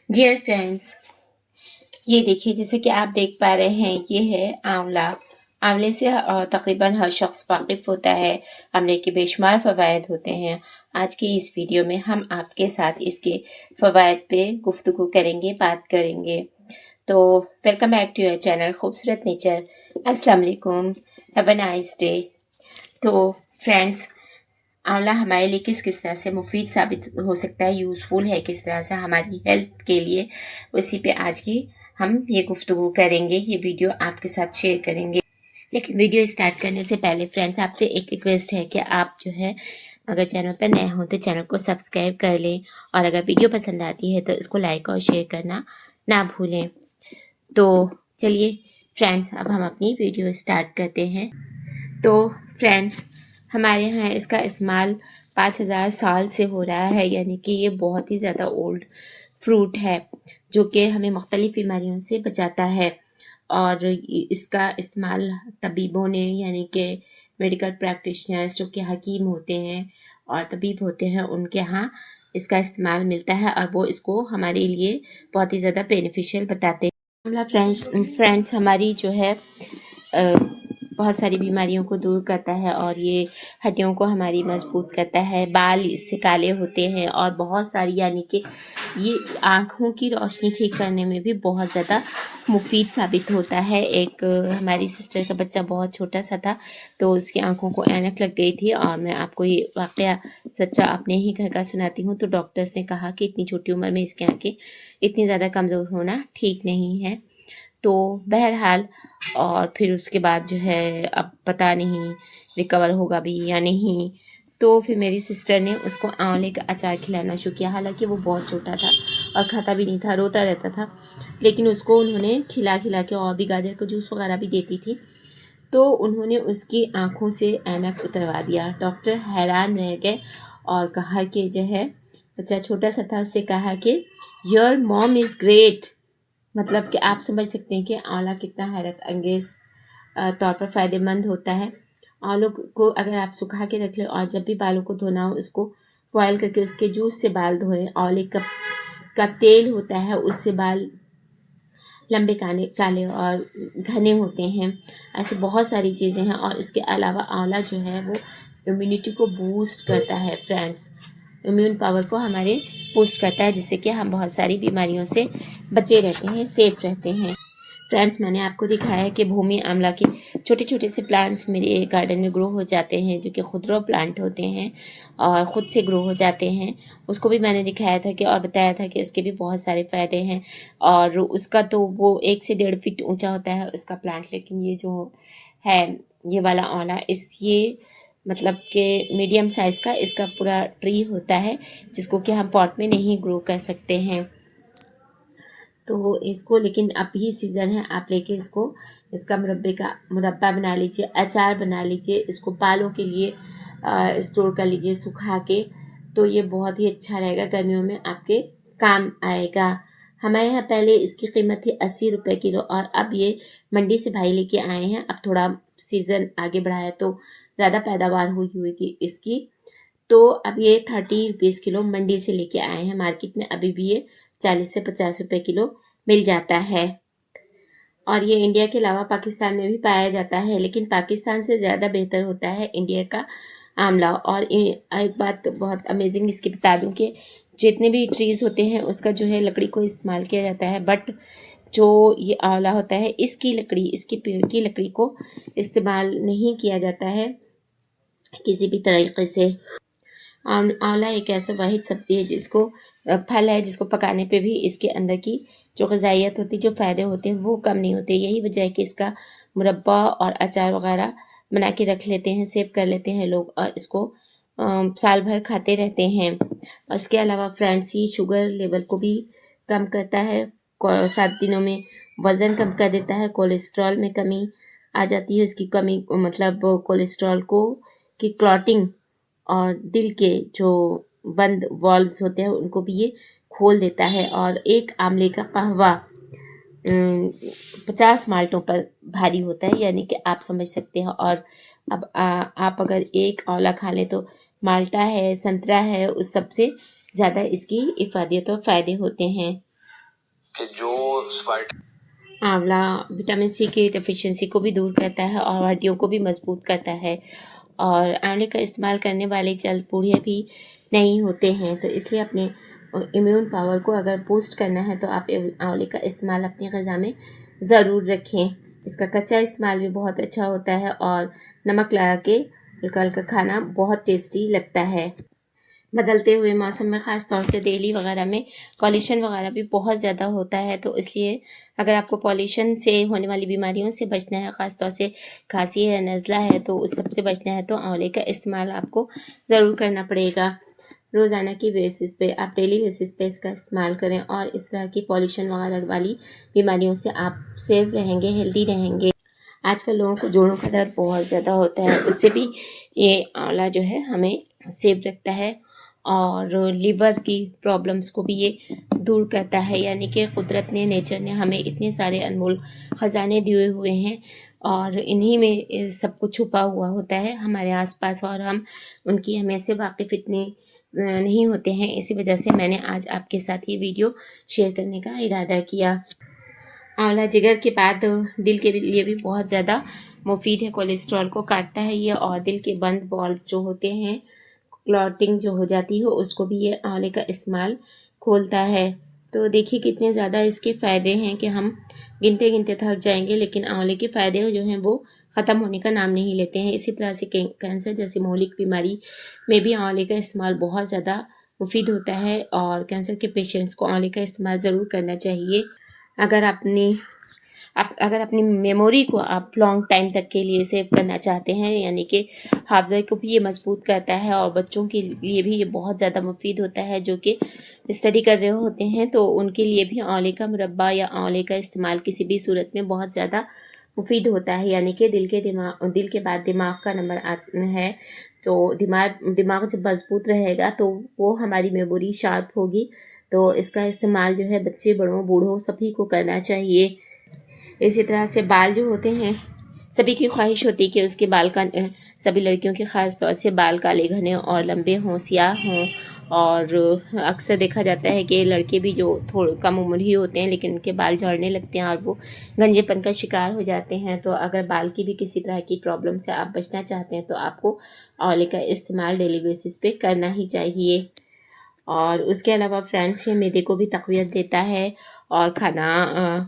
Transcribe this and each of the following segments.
Dear friends, ये देखिए जैसे कि आप देख पा रहे हैं ये है आंवला। आंवले से तकरीबन हर शख्स वाकिफ़ होता है। आंवले के बेशुमार फ़वाइद होते हैं। आज की इस वीडियो में हम आपके साथ इसके फ़वाइद पे गुफ्तगू करेंगे, बात करेंगे। तो welcome back to your channel खूबसूरत नेचर। अस्सलाम वालेकुम, हैव अ नाइस डे। तो फ्रेंड्स, आंवला हमारे लिए किस किस तरह से मुफीद साबित हो सकता है, यूज़फुल है किस तरह से हमारी हेल्थ के लिए, उसी पे आज की हम ये गुफ्तगू करेंगे, ये वीडियो आपके साथ शेयर करेंगे। लेकिन वीडियो स्टार्ट करने से पहले फ्रेंड्स आपसे एक रिक्वेस्ट है कि आप जो है अगर चैनल पर नए हों तो चैनल को सब्सक्राइब कर लें, और अगर वीडियो पसंद आती है तो इसको लाइक और शेयर करना ना भूलें। तो चलिए फ्रेंड्स, अब हम अपनी वीडियो स्टार्ट करते हैं। तो फ्रेंड्स, हमारे यहाँ इसका इस्तेमाल 5000 साल से हो रहा है, यानी कि ये बहुत ही ज़्यादा ओल्ड फ्रूट है जो कि हमें मुख्तलिफ़ बीमारियों से बचाता है। और इसका इस्तेमाल तबीबों ने, यानी कि मेडिकल प्रैक्टिशनर्स जो कि हकीम होते हैं और तबीब होते हैं, उनके यहाँ इसका इस्तेमाल मिलता है और वो इसको हमारे लिए बहुत ही ज़्यादा बेनिफिशियल बताते हैं। आंवला फ्रेंड्स हमारी जो है बहुत सारी बीमारियों को दूर करता है और ये हड्डियों को हमारी मजबूत करता है। बाल इससे काले होते हैं और बहुत सारी, यानी कि ये आँखों की रोशनी ठीक करने में भी बहुत ज़्यादा मुफीद साबित होता है। एक हमारी सिस्टर का बच्चा बहुत छोटा सा था, तो उसकी आँखों को ऐनक लग गई थी, और मैं आपको ये वाक़या सच्चा अपने ही घर का सुनाती हूँ। तो डॉक्टर्स ने कहा कि इतनी छोटी उम्र में इसकी आँखें इतनी ज़्यादा कमज़ोर होना ठीक नहीं है। तो बहरहाल, और फिर उसके बाद जो है अब पता नहीं रिकवर होगा भी या नहीं। तो फिर मेरी सिस्टर ने उसको आंवले का अचार खिलाना शुरू किया। हालांकि वो बहुत छोटा था और खाता भी नहीं था, रोता रहता था, लेकिन उसको उन्होंने खिला खिला के, और भी गाजर का जूस वगैरह भी देती थी, तो उन्होंने उसकी आंखों से ऐनक उतरवा दिया। डॉक्टर हैरान रह गए और कहा कि जो है, बच्चा छोटा सा था, उससे कहा कि योर मॉम इज़ ग्रेट। मतलब कि आप समझ सकते हैं कि आंवला कितना हैरत अंगेज़ तौर पर फ़ायदेमंद होता है। आंवलों को अगर आप सुखा के रख लें और जब भी बालों को धोना हो उसको बॉयल करके उसके जूस से बाल धोएं। आंवले का तेल होता है, उससे बाल लंबे काले काले और घने होते हैं। ऐसी बहुत सारी चीज़ें हैं। और इसके अलावा आंवला जो है वो इम्यूनिटी को बूस्ट करता है फ्रेंड्स, इम्यून पावर को हमारे बूस्ट करता है, जिससे कि हम बहुत सारी बीमारियों से बचे रहते हैं, सेफ रहते हैं। फ्रेंड्स, मैंने आपको दिखाया है कि भूमि आंवला के छोटे छोटे से प्लांट्स मेरे गार्डन में ग्रो हो जाते हैं, जो कि खुदरो प्लांट होते हैं और ख़ुद से ग्रो हो जाते हैं। उसको भी मैंने दिखाया था कि, और बताया था कि इसके भी बहुत सारे फ़ायदे हैं। और उसका तो वो 1 से 1.5 फीट ऊंचा होता है उसका प्लांट, लेकिन ये जो है ये वाला आंवला, ये मतलब कि मीडियम साइज़ का इसका पूरा ट्री होता है, जिसको कि हम पॉट में नहीं ग्रो कर सकते हैं। तो इसको, लेकिन अब ही सीज़न है, आप लेके इसका मुरब्बा बना लीजिए, अचार बना लीजिए, इसको बालों के लिए स्टोर कर लीजिए सुखा के। तो ये बहुत ही अच्छा रहेगा, गर्मियों में आपके काम आएगा। हमारे यहाँ पहले इसकी कीमत थी 80 रुपये किलो, और अब ये मंडी से भाई लेके आए हैं। अब थोड़ा सीज़न आगे बढ़ा है तो ज़्यादा पैदावार हुई होगी इसकी, तो अब ये 30 रुपीज़ किलो मंडी से लेके आए हैं। मार्केट में अभी भी ये 40 से 50 रुपये किलो मिल जाता है। और ये इंडिया के अलावा पाकिस्तान में भी पाया जाता है, लेकिन पाकिस्तान से ज़्यादा बेहतर होता है इंडिया का आंवला। और एक बात बहुत अमेजिंग इसकी बता दूं कि जितने भी ट्रीज़ होते हैं उसका जो है लकड़ी को इस्तेमाल किया जाता है, बट जो ये आंवला होता है इसकी लकड़ी, इसकी पेड़ की लकड़ी को इस्तेमाल नहीं किया जाता है किसी भी तरीके से। आंवला एक ऐसा वाहिद सब्ज़ी है जिसको फल है जिसको पकाने पे भी इसके अंदर की जो ग़िज़ाइयत होती है, जो फ़ायदे होते हैं, वो कम नहीं होते। यही वजह है कि इसका मुरब्बा और अचार वगैरह बना के रख लेते हैं, सेव कर लेते हैं लोग, और इसको साल भर खाते रहते हैं। और इसके अलावा फ्रेंड्स, ये शुगर लेवल को भी कम करता है, 7 दिनों में वज़न कम कर देता है, कोलेस्ट्रॉल में कमी आ जाती है। इसकी कमी मतलब कोलेस्ट्रॉल को की क्लॉटिंग और दिल के जो बंद वॉल्व्स होते हैं उनको भी ये खोल देता है। और एक आंवले का कहवा 50 माल्टों पर भारी होता है, यानी कि आप समझ सकते हैं। और अब आप अगर एक आंवला खा लें तो माल्टा है, संतरा है, उस सबसे ज़्यादा इसकी इफ़ादियत और फ़ायदे होते हैं। कि जो आंवला विटामिन सी की डेफिशिएंसी को भी दूर करता है और हड्डियों को भी मजबूत करता है। और आंवले का इस्तेमाल करने वाले जल्द बूढ़े भी नहीं होते हैं, तो इसलिए अपने इम्यून पावर को अगर बूस्ट करना है तो आप आंवले का इस्तेमाल अपनी ग़िज़ा में ज़रूर रखें। इसका कच्चा इस्तेमाल भी बहुत अच्छा होता है और नमक लगा के हल्का हल्का खाना बहुत टेस्टी लगता है। बदलते हुए मौसम में ख़ास तौर से दिल्ली वगैरह में पॉल्यूशन वगैरह भी बहुत ज़्यादा होता है, तो इसलिए अगर आपको पॉल्यूशन से होने वाली बीमारियों से बचना है, ख़ास तौर से खांसी है, नज़ला है, तो उस सब से बचना है तो आंवले का इस्तेमाल आपको ज़रूर करना पड़ेगा। रोज़ाना की बेसिस पे आप डेली बेसिस पे इसका इस्तेमाल करें और इस तरह की पॉल्यूशन वगैरह वाली बीमारियों से आप सेफ रहेंगे, हेल्दी रहेंगे। आजकल लोगों को जोड़ों का दर्द बहुत ज़्यादा होता है, उससे भी ये आंवला जो है हमें सेफ रखता है और लिवर की प्रॉब्लम्स को भी ये दूर करता है। यानी कि कुदरत ने, नेचर ने हमें इतने सारे अनमोल ख़जाने दिए हुए हैं और इन्हीं में सब कुछ छुपा हुआ होता है हमारे आसपास और हम उनकी हमें से वाकिफ़ इतने नहीं होते हैं। इसी वजह से मैंने आज आपके साथ ये वीडियो शेयर करने का इरादा किया। आंवला जिगर के बाद दिल के लिए भी बहुत ज़्यादा मुफीद है, कोलेस्ट्रॉल को काटता है ये और दिल के बंद वॉल्व जो होते हैं, क्लॉटिंग जो हो जाती है उसको भी ये आंवले का इस्तेमाल खोलता है। तो देखिए कितने ज़्यादा इसके फ़ायदे हैं कि हम गिनते गिनते थक जाएंगे, लेकिन आंवले के फ़ायदे जो हैं वो ख़त्म होने का नाम नहीं लेते हैं। इसी तरह से कैंसर जैसी मौलिक बीमारी में भी आंवले का इस्तेमाल बहुत ज़्यादा मुफीद होता है और कैंसर के पेशेंट्स को आंवले का इस्तेमाल ज़रूर करना चाहिए। अगर अपनी मेमोरी को आप लॉन्ग टाइम तक के लिए सेव करना चाहते हैं, यानी कि हाफ़्ज़ा को भी ये मजबूत करता है और बच्चों के लिए भी ये बहुत ज़्यादा मुफीद होता है जो कि स्टडी कर रहे होते हैं, तो उनके लिए भी आंवले का मुरब्बा या आंवले का इस्तेमाल किसी भी सूरत में बहुत ज़्यादा मुफीद होता है। यानी कि दिल के बाद दिमाग का नंबर है, तो दिमाग जब मजबूत रहेगा तो वो हमारी मेमोरी शार्प होगी। तो इसका इस्तेमाल जो है बच्चे, बड़ों, बूढ़ों सभी को करना चाहिए। इसी तरह से बाल जो होते हैं, सभी की ख्वाहिश होती है कि उसके बाल का सभी लड़कियों के ख़ास तौर से बाल काले घने और लंबे हों, सियाह हों। और अक्सर देखा जाता है कि लड़के भी जो थोड़े कम उम्र ही होते हैं लेकिन उनके बाल झड़ने लगते हैं और वो गंजेपन का शिकार हो जाते हैं। तो अगर बाल की भी किसी तरह की प्रॉब्लम से आप बचना चाहते हैं तो आपको आंवले का इस्तेमाल डेली बेसिस पे करना ही चाहिए। और उसके अलावा फ्रेंड्स ये मैदे को भी तक़वियत देता है और खाना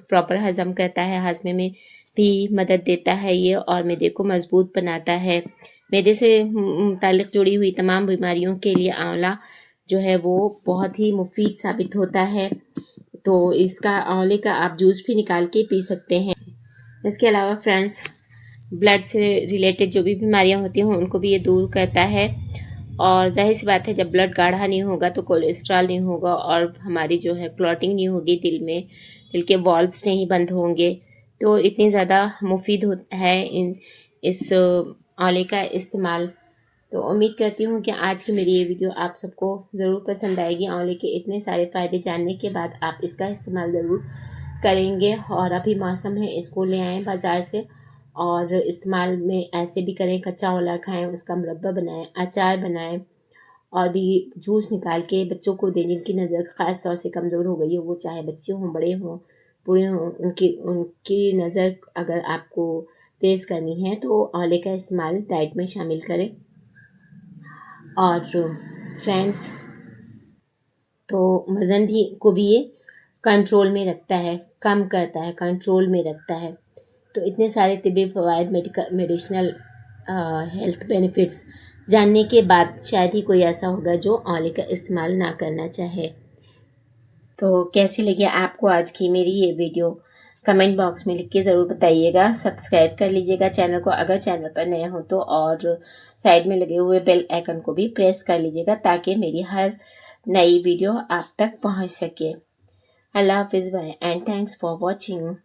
प्रॉपर हज़म करता है, हाजमे में भी मदद देता है ये और मैदे को मज़बूत बनाता है। मैदे से मुताल्लिक़ जुड़ी हुई तमाम बीमारियों के लिए आंवला जो है वो बहुत ही मुफीद साबित होता है। तो इसका आंवले का आप जूस भी निकाल के पी सकते हैं। इसके अलावा फ्रेंड्स ब्लड से रिलेटेड जो भी बीमारियां होती हैं उनको भी ये दूर करता है और जाहिर सी बात है जब ब्लड गाढ़ा नहीं होगा तो कोलेस्ट्रॉल नहीं होगा और हमारी जो है क्लॉटिंग नहीं होगी दिल में, दिल के वॉल्व्स नहीं बंद होंगे। तो इतनी ज़्यादा मुफीद है इस आंवले का इस्तेमाल। तो उम्मीद करती हूँ कि आज की मेरी ये वीडियो आप सबको ज़रूर पसंद आएगी। आंवले के इतने सारे फ़ायदे जानने के बाद आप इसका इस्तेमाल ज़रूर करेंगे और अभी मौसम है, इसको ले आएँ बाज़ार से और इस्तेमाल में ऐसे भी करें, कच्चा आंवला खाएँ, उसका मुरब्बा बनाएँ, अचार बनाएँ और भी जूस निकाल के बच्चों को दें जिनकी नज़र ख़ास तौर से कमज़ोर हो गई हो, वो चाहे बच्चे हों, बड़े हों, बूढ़े हों, उनकी नज़र अगर आपको तेज़ करनी है तो आंवले का इस्तेमाल डाइट में शामिल करें। और फ्रेंड्स तो वज़न भी ये कंट्रोल में रखता है, कम करता है, कंट्रोल में रखता है। तो इतने सारे तिब्बी फ़वाइद, मेडिसिनल हेल्थ बेनिफिट्स जानने के बाद शायद ही कोई ऐसा होगा जो आंवले का इस्तेमाल ना करना चाहे। तो कैसी लगी आपको आज की मेरी ये वीडियो? कमेंट बॉक्स में लिख के ज़रूर बताइएगा। सब्सक्राइब कर लीजिएगा चैनल को अगर चैनल पर नए हो तो, और साइड में लगे हुए बेल आइकन को भी प्रेस कर लीजिएगा ताकि मेरी हर नई वीडियो आप तक पहुंच सके। अल्लाह हाफिज़, bye and thanks for watching.